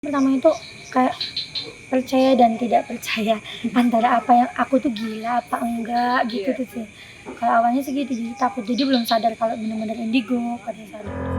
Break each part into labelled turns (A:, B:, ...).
A: Pertama itu kayak percaya dan tidak percaya, antara apa yang aku tuh gila apa enggak gitu
B: Iya.
A: tuh sih. Kalau awalnya sih gitu, jadi takut, jadi belum sadar kalau bener-bener indigo pada saat itu.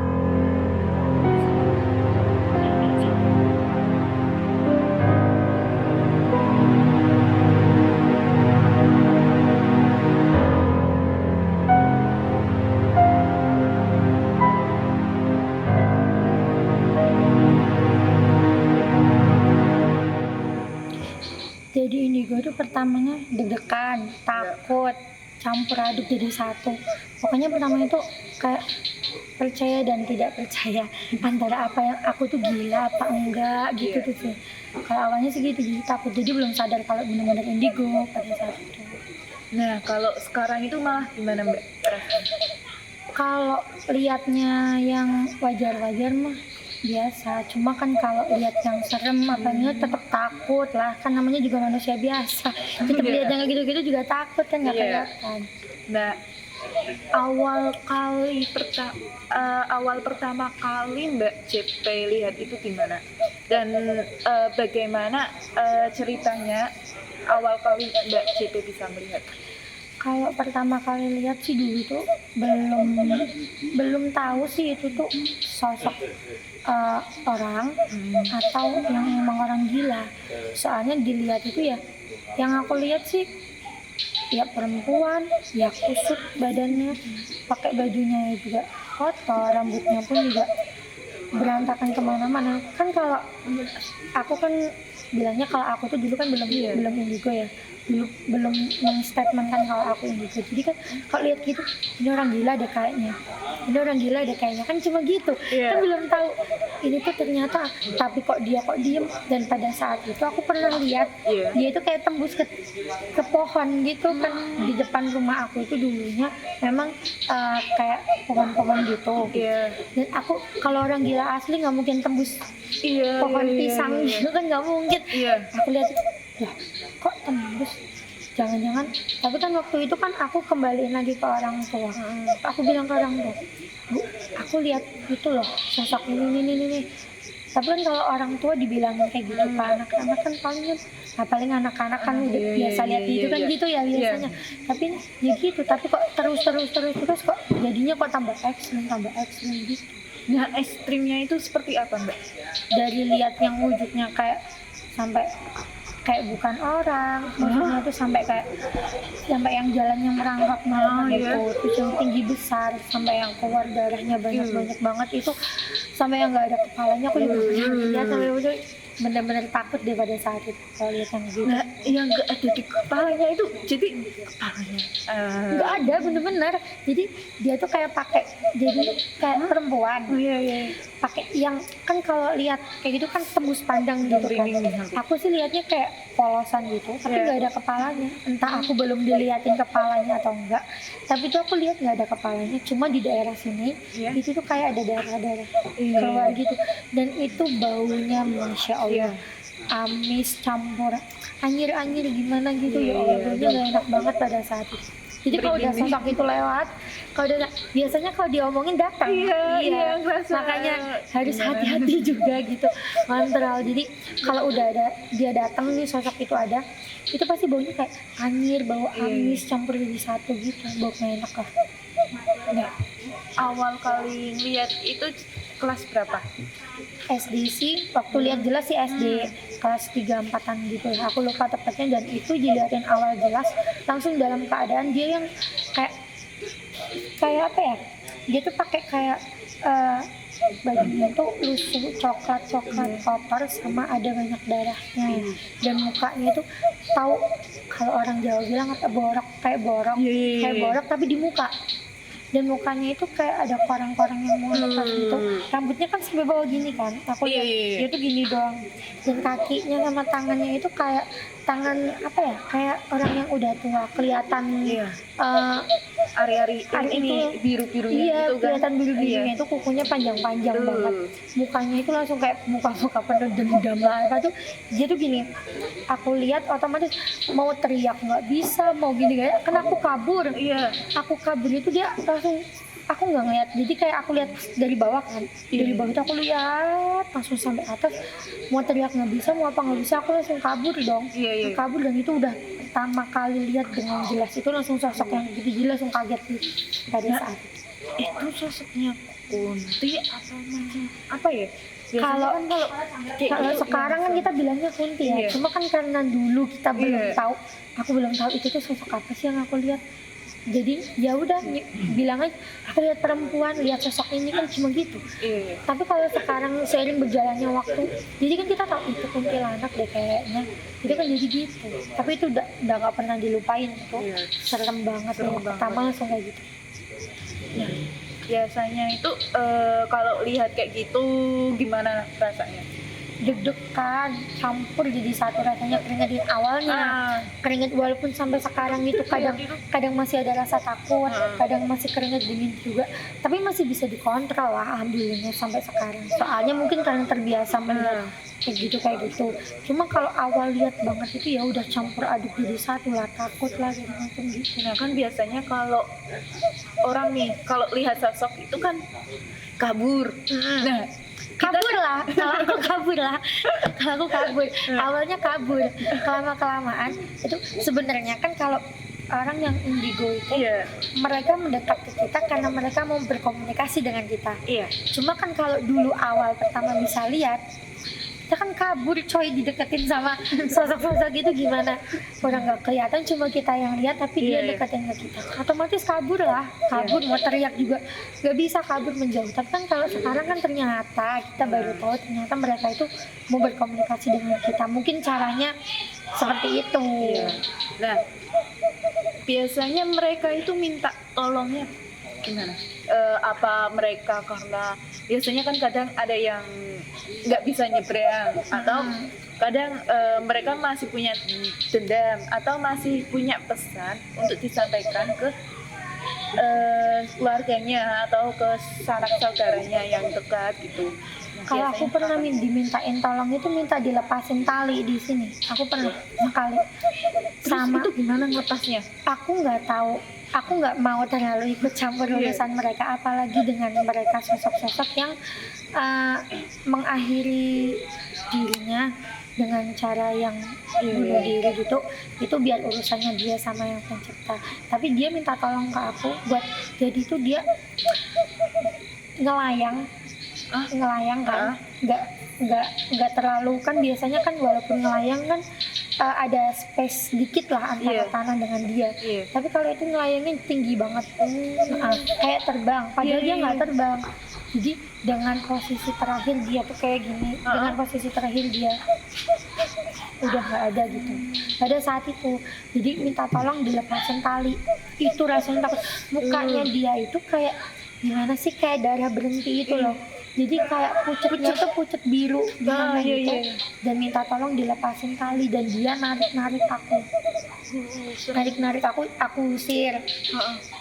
A: Jadi indigo itu pertamanya deg-degan,
B: Iya.
A: takut, campur aduk jadi satu. Pokoknya pertama itu kayak percaya dan tidak percaya, antara apa yang aku tuh gila apa enggak gitu
B: Iya.
A: tuh sih. Kalau awalnya sih gitu, jadi takut, jadi belum sadar kalau bener-bener indigo pada saat itu.
B: Nah, kalau sekarang itu malah gimana, Mbak, rasanya?
A: Kalau lihatnya yang wajar-wajar mah biasa, cuma kan kalau lihat yang serem apanya tetep takut lah, kan namanya juga manusia biasa. Tetep lihat
B: Iya.
A: yang gitu-gitu juga takut kan nggak
B: Iya.
A: kelihatan.
B: Nah, awal pertama kali Mbak JP lihat itu gimana? Dan, bagaimana, ceritanya awal kali Mbak JP bisa melihat?
A: Kalau pertama kali lihat sih dulu tuh belum tahu sih itu tuh sosok, orang atau yang emang orang gila. Soalnya dilihat itu ya, yang aku lihat sih ya perempuan, ya kusut badannya, pakai bajunya juga kotor, rambutnya pun juga berantakan kemana-mana. Kan kalau aku kan bilangnya kalau aku tuh dulu kan belum
B: Iya.
A: belum indigo ya, belum mengstatementkan kalau aku indigo. Jadi kan kalau lihat gitu, ini orang gila deh kayaknya, ini orang gila deh kayaknya, kan cuma gitu. Kan
B: Iya.
A: belum tahu ini tuh ternyata, tapi kok diem. Dan pada saat itu aku pernah lihat
B: Iya.
A: dia itu kayak tembus ke pohon gitu kan. Di depan rumah aku itu dulunya memang kayak pohon-pohon gitu.
B: Iya.
A: Dan aku kalau orang gila asli nggak mungkin tembus
B: Iya,
A: pohon
B: iya, iya,
A: pisang
B: iya.
A: gitu kan, nggak mungkin.
B: Iya.
A: Aku lihat, lah kok tembus, jangan-jangan. Tapi kan waktu itu kan aku kembaliin lagi ke orang tua. Aku bilang ke orang tua, Bu, aku lihat itu loh sosok ini. Tapi kan kalau orang tua dibilangin kayak gitu ke anak-anak kan paling anak-anak kan udah
B: Iya,
A: biasa
B: iya,
A: lihat
B: iya,
A: itu kan
B: iya.
A: gitu ya
B: Iya.
A: biasanya. Tapi ya gitu, tapi kok terus kok jadinya kok tambah ekstrim gitu.
B: Nah, ekstrimnya itu seperti apa, Mbak?
A: Dari lihat yang wujudnya kayak sampai kayak bukan orang, maksudnya tuh sampai yang jalannya merangkak
B: Oh,
A: gitu,
B: iya.
A: terus yang tinggi besar, sampai yang keluar darahnya banyak banget itu, sampai yang nggak ada kepalanya aku juga pernah lihat, sampai udah bener-bener takut deh pada saat itu kalau lihat yang gitu.
B: Nah, yang nggak ada di kepalanya itu, jadi kepalanya,
A: Nggak ada, bener-bener. Jadi dia tuh kayak pakai, jadi kayak perempuan.
B: Oh, iya, iya.
A: Pakai yang kan kalau lihat kayak gitu kan tembus pandang gitu kan.
B: Merinding nih sampai.
A: Aku sih lihatnya kayak polosan gitu, tapi
B: Iya.
A: nggak ada kepalanya. Entah aku belum diliatin kepalanya atau enggak. Tapi tuh aku lihat nggak ada kepalanya, cuma di daerah sini
B: Iya.
A: itu tuh kayak ada darah-darah
B: Iya.
A: keluar gitu. Dan itu baunya masya
B: Iya.
A: Allah, amis campur anyir gimana gitu ya Allah,
B: Iya.
A: baunya nggak enak banget pada saat itu. Jadi kalau udah
B: Merinding nih.
A: sosok itu lewat, kalau udah biasanya kalau diomongin datang.
B: Iya, ngerasa
A: Makanya harus
B: gimana?
A: hati-hati juga gitu, ngontrol. Jadi kalau udah ada dia datang nih, sosok itu ada, itu pasti baunya kayak anyir, bau
B: Iya,
A: amis campur jadi satu gitu, bau nggak enak lah.
B: Nah, awal kali lihat itu kelas berapa?
A: SD sih, waktu lihat jelas sih SD kelas 3-4an gitu ya, aku lupa tepatnya. Dan itu dilihatin awal jelas langsung dalam keadaan dia yang kayak apa ya, dia tuh pakai kayak bajunya tuh lusuh coklat kotor sama ada banyak darahnya. Dan mukanya itu tahu kalau orang Jawa bilang apa, kayak borok tapi di muka. Dan mukanya itu kayak ada korang-korang yang melekat gitu. Rambutnya kan sampai bawah gini kan, aku lihat dia tuh gini doang. Dan kakinya sama tangannya itu kayak tangan apa ya, kayak orang yang udah tua, kelihatan
B: Ari-ari ini
A: itu,
B: biru-birunya
A: iya,
B: gitu kan.
A: kelihatan biru-birunya itu, kukunya panjang banget. Mukanya itu langsung kayak muka penuh dendam lah apa tuh. Dia tuh gini, aku lihat otomatis mau teriak nggak bisa, mau gini kayak kan aku kabur
B: Iya.
A: itu dia langsung aku nggak ngeliat, jadi kayak aku lihat dari bawah kan, dari bawah itu aku lihat langsung sampai atas, mau teriak nggak bisa, mau apa nggak bisa, aku langsung kabur dong.
B: Iya.
A: Kabur, dan itu udah pertama kali lihat dengan jelas, itu langsung sosok yang gitu, jadi langsung kaget gitu pada
B: Nah,
A: saat itu.
B: Itu sosoknya kunti atau macam apa ya? Biasanya
A: Kalau-
B: kan kalau kayak
A: Kalau
B: gitu
A: sekarang kan kita bilangnya kunti ya,
B: Iya.
A: cuma kan karena dulu kita belum
B: Iya.
A: tahu, aku belum tahu itu tuh sosok apa sih yang aku lihat. Jadi ya udah bilang aja aku lihat perempuan, lihat sosok ini, kan cuma gitu.
B: Iya.
A: Tapi kalau sekarang seiring berjalannya waktu, jadi kan kita tahu itu kuntilanak deh kayaknya. Jadi kan jadi gitu. Tapi itu udah nggak pernah dilupain tuh.
B: Iya.
A: Serem banget.
B: Serem
A: Yang
B: banget.
A: pertama langsung kayak gitu.
B: Nah, biasanya itu kalau lihat kayak gitu gimana rasanya?
A: Deg-degan, campur jadi satu rasanya, keringetin awalnya. Keringet walaupun sampai sekarang itu kadang masih ada rasa takut, kadang masih keringet dingin juga, tapi masih bisa dikontrol lah alhamdulillah sampai sekarang. Soalnya mungkin karena terbiasa melihat kayak gitu. Cuma kalau awal lihat banget itu ya udah campur aduk jadi satu lah, takut lah gitu macam gitu.
B: Nah kan biasanya kalau orang nih kalau lihat sosok itu kan kabur. Nah
A: Kabur lah, kalau aku kabur lah, kalau aku kabur. Awalnya kabur, kelamaan itu sebenarnya kan kalau orang yang indigo itu
B: iya
A: mereka mendekat ke kita karena mereka mau berkomunikasi dengan kita.
B: iya
A: Cuma kan kalau dulu awal pertama bisa lihat, kita kan kabur coy, dideketin sama sosok-sosok gitu gimana, orang nggak kelihatan, cuma kita yang lihat, tapi dia
B: Iya.
A: deketin ke kita, otomatis kabur lah, kabur. Mau teriak juga nggak bisa, kabur menjauh. Tapi kan kalau sekarang kan ternyata kita baru tahu ternyata mereka itu mau berkomunikasi dengan kita, mungkin caranya seperti itu.
B: iya. Nah biasanya mereka itu minta tolongnya gimana? Apa mereka karena biasanya kan kadang ada yang nggak bisa nyebrang atau kadang mereka masih punya dendam atau masih punya pesan untuk disampaikan ke keluarganya atau ke sanak saudaranya yang dekat gitu. Nah,
A: Kalau aku
B: biasanya
A: pernah
B: apa?
A: dimintain tolong itu minta dilepasin tali di sini. Aku pernah sekali.
B: Terus
A: Sama
B: itu gimana ngelepasnya?
A: aku nggak tahu. Aku nggak mau terlalu ikut campur
B: Iya.
A: urusan mereka, apalagi dengan mereka sosok-sosok yang mengakhiri dirinya dengan cara yang bunuh diri gitu. Itu biar urusannya dia sama yang pencipta. Tapi dia minta tolong ke aku buat, jadi itu dia ngelayang kan, nggak terlalu kan, biasanya kan walaupun ngelayang kan ada space dikit lah antara
B: Iya.
A: tanah dengan dia.
B: Iya.
A: Tapi kalau itu ngelayangnya tinggi banget, kayak terbang, padahal
B: Iya,
A: dia nggak
B: iya.
A: terbang. Jadi dengan posisi terakhir dia tuh kayak gini, dengan posisi terakhir dia udah nggak ada gitu pada saat itu. Jadi minta tolong dilepasin tali, itu rasanya takut. Mukanya dia itu kayak gimana sih, kayak darah berhenti itu loh. Jadi kayak pucetnya tuh pucet biru gimana
B: iya,
A: gitu.
B: iya.
A: Dan minta tolong dilepasin tali, dan dia narik aku usir.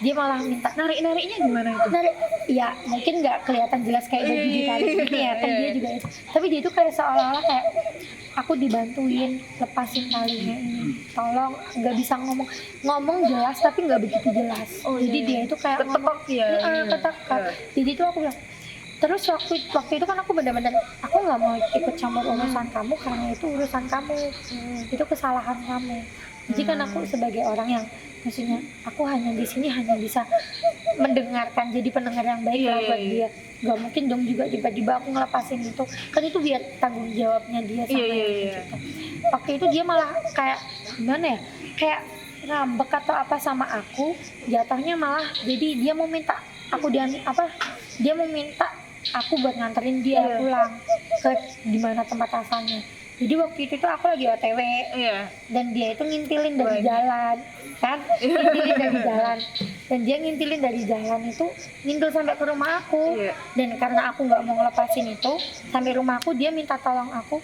A: Dia malah minta
B: Narik-nariknya gimana itu?
A: narik, ya mungkin nggak kelihatan jelas kayak baju di tali ini ya kan, dia juga itu, tapi dia itu kayak seolah-olah kayak aku dibantuin lepasin talinya ini, tolong. Nggak bisa ngomong jelas, tapi nggak begitu jelas. Jadi dia itu kayak
B: ketekok ya.
A: ketekok. Jadi itu aku bilang, terus waktu itu kan aku benar-benar aku nggak mau ikut campur urusan kamu karena itu urusan kamu, itu kesalahan kamu. Jadi kan aku sebagai orang yang maksudnya aku hanya di sini hanya bisa mendengarkan, jadi pendengar yang baik lah buat dia. Gak mungkin dong juga tiba-tiba aku ngelepasin itu, kan itu biar tanggung jawabnya dia sama yang pencipta. Waktu itu dia malah kayak gimana ya, kayak ngambek atau apa sama aku, jatuhnya malah jadi dia mau minta aku dia mau minta aku buat nganterin dia pulang ke dimana tempat asalnya. Jadi waktu itu tuh aku lagi OTW, dan dia itu ngintilin dari jalan kan, ngintilin dari jalan, dan dia ngintilin dari jalan itu ngintil sampai ke rumah aku. Dan karena aku nggak mau ngelepasin itu sampai rumah aku, dia minta tolong aku.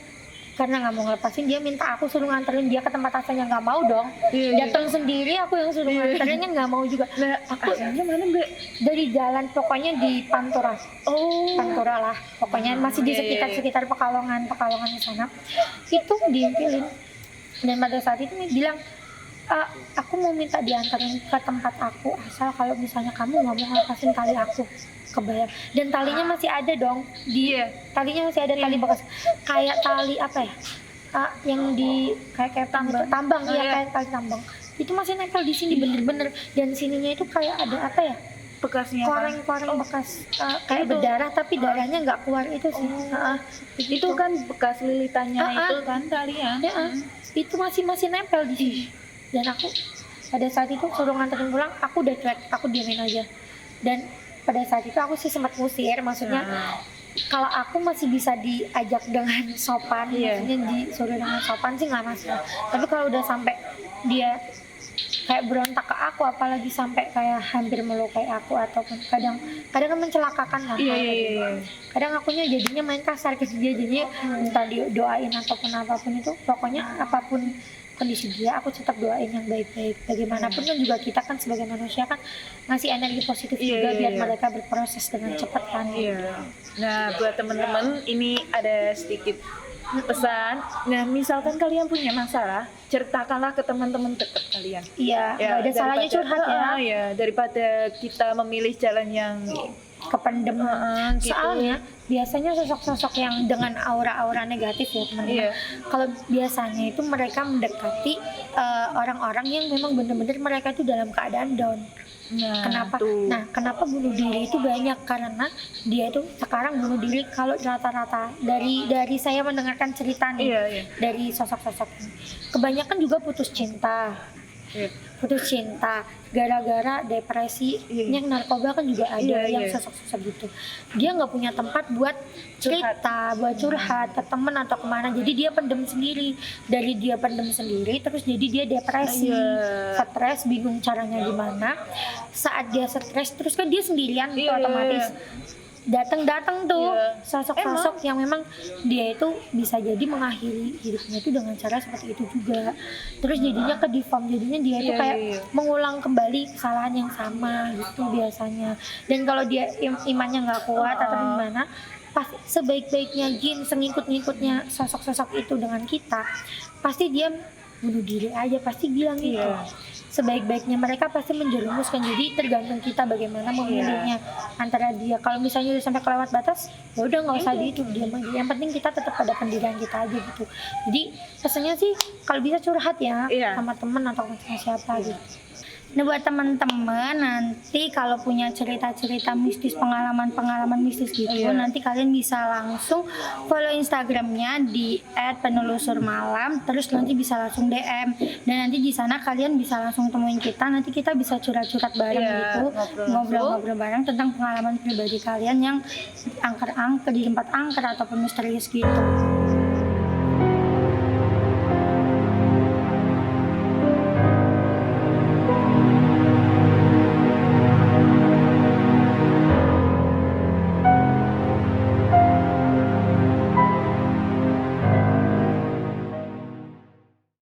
A: Karena nggak mau ngelepasin, dia minta aku suruh nganterin dia ke tempat asalnya. Nggak mau dong, datang sendiri aku yang suruh nganterin, kan nggak mau juga. Aku
B: Mana Mbak?
A: dari jalan pokoknya di Pantura. Pantura lah pokoknya, masih di sekitar Pekalongan di sana. Itu diintilin, dan pada saat itu nih bilang, aku mau minta diantarin ke tempat aku asal kalau misalnya kamu nggak mau lepasin tali aku, kebayang. Dan talinya masih ada dong,
B: Iya.
A: talinya masih ada tali bekas kayak tali apa ya, yang di kayak tambang
B: Oh,
A: iya
B: iya.
A: kayak tali tambang itu masih nempel di sini bener-bener. Dan sininya itu kayak ada apa ya,
B: Bekasnya kan.
A: koreng-koreng bekas kayak
B: itu.
A: berdarah tapi darahnya nggak keluar itu sih.
B: Itu kan bekas lilitannya itu kan talian.
A: Ya, itu masih nempel di sini. Dan aku pada saat itu suruh nganterin pulang, aku udah cuek, aku diamin aja. Dan pada saat itu aku sih sempat ngusir, maksudnya kalau aku masih bisa diajak dengan sopan,
B: Iya.
A: maksudnya disuruh dengan sopan sih nggak masalah. Tapi kalau udah sampai dia kayak berontak ke aku, apalagi sampai kayak hampir melukai aku ataupun kadang kan mencelakakan lah.
B: Iya,
A: kayak
B: iya,
A: gitu.
B: iya.
A: Kadang akunya jadinya main kasar ke dia, jadinya minta didoain ataupun apapun itu, pokoknya apapun kondisi dia aku tetap doain yang baik-baik. Bagaimanapun kan juga kita kan sebagai manusia kan ngasih energi positif
B: Iya,
A: juga
B: iya,
A: biar
B: iya.
A: mereka berproses dengan cepat kan.
B: Iya. Nah, buat teman-teman ini ada sedikit pesan. Nah, misalkan kalian punya masalah, ceritakanlah ke teman-teman dekat kalian.
A: Iya, nggak ada salahnya curhat ya.
B: Ya, daripada kita memilih jalan yang
A: Kependem.
B: gitu.
A: Soalnya biasanya sosok-sosok yang dengan aura-aura negatif ya teman-teman.
B: Iya.
A: Kalau biasanya itu mereka mendekati orang-orang yang memang benar-benar mereka itu dalam keadaan down.
B: Nah,
A: Kenapa?
B: tuh.
A: Nah, kenapa bunuh diri itu banyak? Karena dia itu sekarang bunuh diri kalau rata-rata dari saya mendengarkan cerita nih
B: Iya, iya.
A: dari sosok-sosok ini. Kebanyakan juga putus cinta.
B: Iya.
A: Putus cinta gara-gara depresi.
B: Iya.
A: Yang narkoba kan juga ada
B: Iya,
A: yang
B: iya.
A: sosok-sosok gitu. Dia nggak punya tempat buat cerita, buat curhat ke temen atau kemana. Jadi dia pendem sendiri. Dari dia pendem sendiri, terus jadi dia depresi,
B: Iya.
A: stres, bingung caranya gimana. Saat dia stres, terus kan dia sendirian tuh
B: Iya,
A: otomatis. Datang tuh
B: Iya.
A: sosok-sosok yang memang dia itu bisa jadi mengakhiri hidupnya itu dengan cara seperti itu juga. Terus jadinya ke deform, jadinya dia itu
B: Iya,
A: kayak
B: iya.
A: mengulang kembali kesalahan yang sama gitu biasanya. Dan kalau dia imannya nggak kuat atau gimana, pasti sebaik-baiknya jin, sengikut-ngikutnya sosok-sosok itu dengan kita, pasti dia bunuh diri aja, pasti bilang gitu.
B: Iya.
A: Sebaik-baiknya mereka pasti menjerumuskan, jadi tergantung kita bagaimana memilihnya antara dia. Kalau misalnya udah sampai kelewat batas, ya udah nggak usah di itu, diam aja. Yang penting kita tetap pada pendirian kita aja gitu. Jadi pesannya sih kalau bisa curhat ya
B: Iya.
A: sama temen atau sama siapa gitu. Nah buat teman-teman nanti kalau punya cerita-cerita mistis, pengalaman-pengalaman mistis gitu,
B: Iya.
A: nanti kalian bisa langsung follow Instagramnya di @penelusurmalam, terus nanti bisa langsung DM dan nanti di sana kalian bisa langsung temuin kita, nanti kita bisa curhat-curhat bareng
B: Iya,
A: gitu, ngobrol-ngobrol bareng tentang pengalaman pribadi kalian yang angker-angker di tempat angker ataupun misterius gitu.